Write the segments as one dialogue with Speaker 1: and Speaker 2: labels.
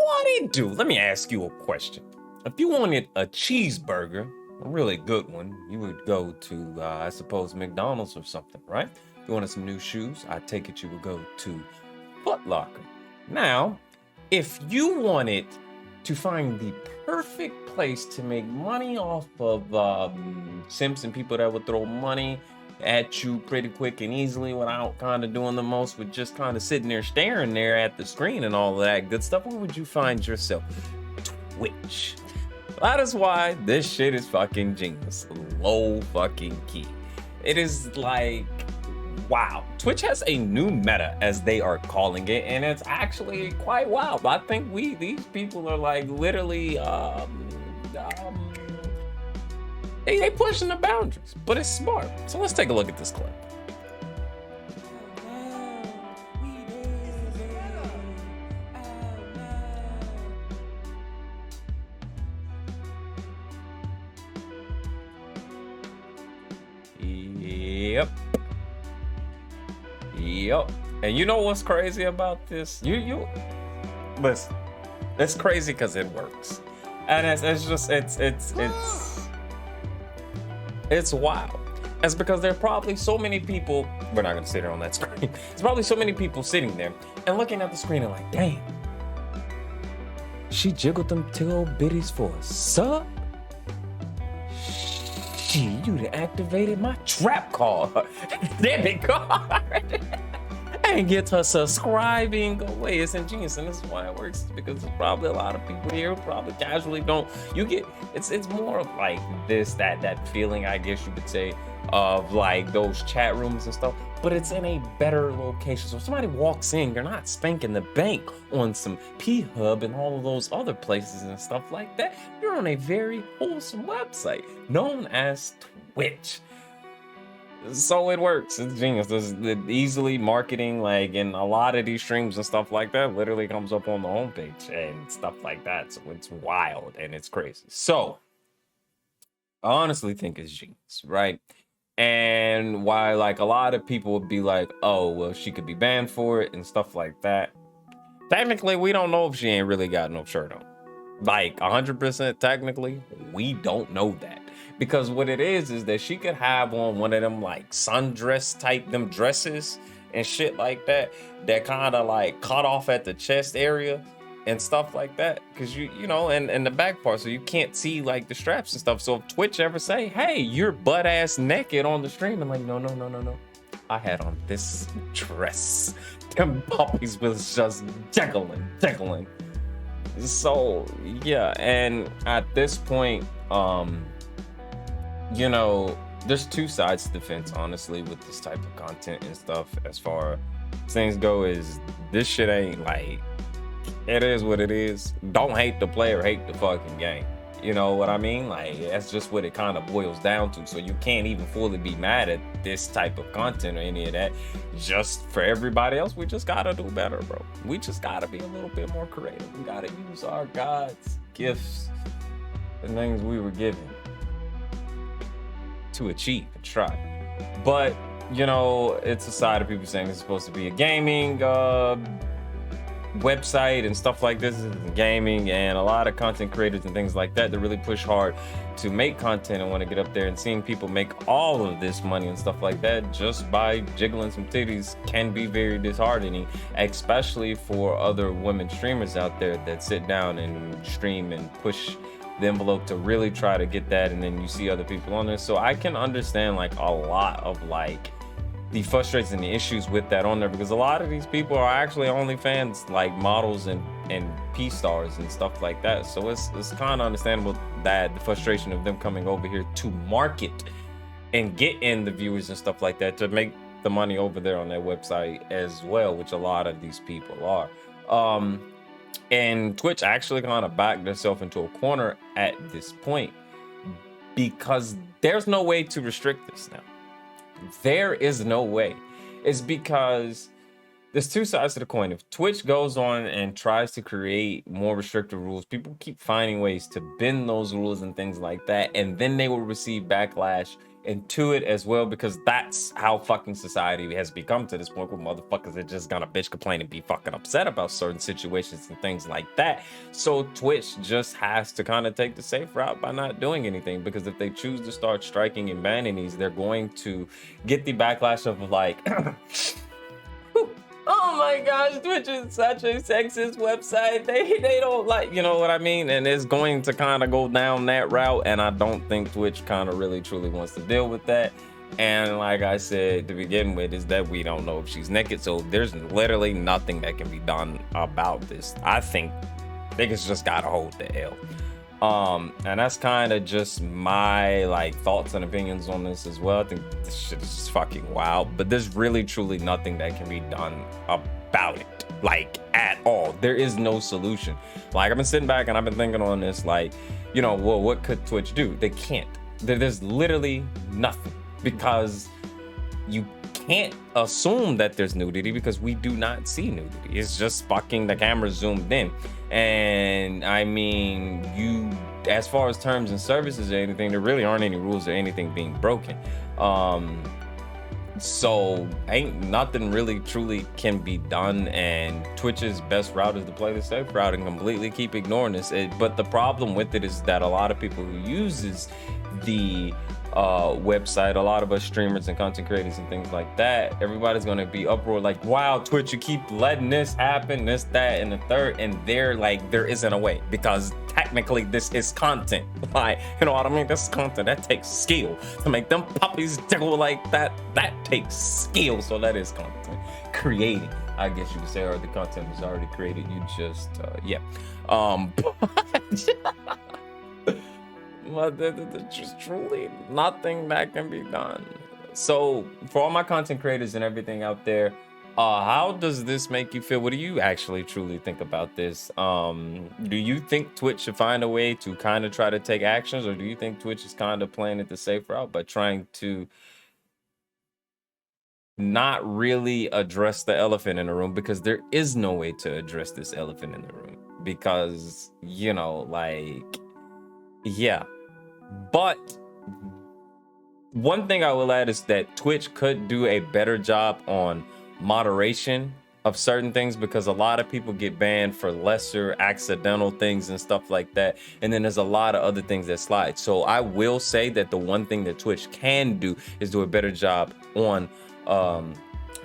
Speaker 1: What it do? Let me ask you a question. If you wanted a cheeseburger, a really good one, you would go to, I suppose, McDonald's or something, right? If you wanted some new shoes, I take it you would go to Foot Locker. Now, if you wanted to find the perfect place to make money off of simps and people that would throw money at you pretty quick and easily without kind of doing the most, with just kind of sitting there staring there at the screen and all of that good stuff, where would you find yourself? Twitch. That is why this shit is fucking genius. Low fucking key. It is like, wow. Twitch has a new meta, as they are calling it, and it's actually quite wild. I think these people are like literally they pushing the boundaries, but it's smart. So let's take a look at this clip. Yep. And you know what's crazy about this? You listen. It's crazy because it works, and it's wild. It's because there are probably so many people. We're not gonna sit here on that screen. There's probably so many people sitting there and looking at the screen and like, damn, she jiggled them two old bitties for a sub. Gee, you done activated my trap card, debit card, and get her subscribing away. It's ingenious, and this is why it works, because there's probably a lot of people here who probably casually don't. You get it's more of like this that feeling, I guess you could say, of like those chat rooms and stuff, but it's in a better location. So if somebody walks in, you're not spanking the bank on some P-Hub and all of those other places and stuff like that. You're on a very wholesome website known as Twitch. So it works. It's genius. There's easily marketing, like, in a lot of these streams and stuff like that, literally comes up on the homepage and stuff like that. So it's wild and it's crazy. So I honestly think it's genius, right? And why, like, a lot of people would be like, oh, well, she could be banned for it and stuff like that. Technically, we don't know if she ain't really got no shirt on. Like 100% technically, we don't know that. Because what it is that she could have on one of them like sundress type, them dresses and shit like that kind of like cut off at the chest area and stuff like that. Because you know, and the back part, so you can't see like the straps and stuff. So if Twitch ever say, hey, you're butt ass naked on the stream, I'm like, no. I had on this dress. Them puppies was just jiggling. So yeah, and at this point, you know, there's two sides to the fence, honestly, with this type of content and stuff. As far as things go, is this shit ain't like, it is what it is. Don't hate the player, hate the fucking game. You know what I mean? Like, that's just what it kind of boils down to. So you can't even fully be mad at this type of content or any of that. Just for everybody else, we just gotta do better, bro. We just gotta be a little bit more creative. We gotta use our God's gifts and things we were given to achieve and try. But, you know, it's a side of people saying it's supposed to be a gaming website and stuff like this, is gaming, and a lot of content creators and things like that really push hard to make content and want to get up there, and seeing people make all of this money and stuff like that just by jiggling some titties can be very disheartening, especially for other women streamers out there that sit down and stream and push the envelope to really try to get that, and then you see other people on there. So I can understand like a lot of like the frustrations and the issues with that on there, because a lot of these people are actually OnlyFans like models and P stars and stuff like that. So it's kind of understandable that the frustration of them coming over here to market and get in the viewers and stuff like that to make the money over there on their website as well, which a lot of these people are. And Twitch actually kind of backed themselves into a corner at this point, because there's no way to restrict this now. There is no way. It's because there's two sides to the coin. If Twitch goes on and tries to create more restrictive rules, people keep finding ways to bend those rules and things like that, and then they will receive backlash into it as well, because that's how fucking society has become to this point, where motherfuckers are just gonna bitch, complain, and be fucking upset about certain situations and things like that. So Twitch just has to kind of take the safe route by not doing anything, because if they choose to start striking and banning these, they're going to get the backlash of like oh my gosh, Twitch is such a sexist website. They don't like, you know what I mean? And it's going to kind of go down that route. And I don't think Twitch kind of really truly wants to deal with that. And like I said to begin with, is that we don't know if she's naked. So there's literally nothing that can be done about this. I think niggas just gotta hold the L. And that's kind of just my like thoughts and opinions on this as well. I think this shit is just fucking wild, but there's really truly nothing that can be done about it, like at all. There is no solution. Like I've been sitting back and I've been thinking on this, like, you know, well, what could Twitch do? They can't. There's literally nothing, because you can't assume that there's nudity, because we do not see nudity. It's just fucking the camera zoomed in. And I mean, you, as far as terms and services or anything, there really aren't any rules or anything being broken. So ain't nothing really truly can be done, and Twitch's best route is to play the safe route and completely keep ignoring this. But the problem with it is that a lot of people who uses the website, a lot of us streamers and content creators and things like that, everybody's gonna be uproar like, wow, Twitch, you keep letting this happen, this, that, and the third. And they're like, there isn't a way, because technically this is content. Like, you know what I mean? This is content that takes skill to make them puppies tickle like that. That takes skill. So that is content creating, I guess you could say, or the content was already created. You just but there's just truly nothing that can be done. So for all my content creators and everything out there, how does this make you feel? What do you actually truly think about this? Do you think Twitch should find a way to kind of try to take actions, or do you think Twitch is kind of playing it the safe route by trying to not really address the elephant in the room? Because there is no way to address this elephant in the room, because, you know, like, yeah. But one thing I will add is that Twitch could do a better job on moderation of certain things, because a lot of people get banned for lesser accidental things and stuff like that, and then there's a lot of other things that slide. So I will say that the one thing that Twitch can do is do a better job on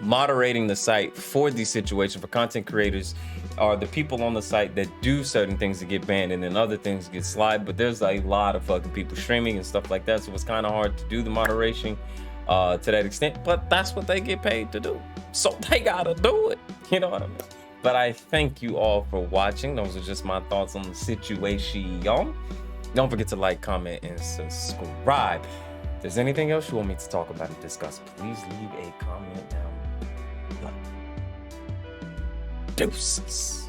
Speaker 1: moderating the site for these situations, for content creators or the people on the site that do certain things to get banned and then other things get slide. But there's a lot of fucking people streaming and stuff like that, so it's kind of hard to do the moderation to that extent, but that's what they get paid to do, so they gotta do it, you know what I mean? But I thank you all for watching. Those are just my thoughts on the situation. Don't forget to like, comment, and subscribe. If there's anything else you want me to talk about and discuss, please leave a comment down below. Deuces.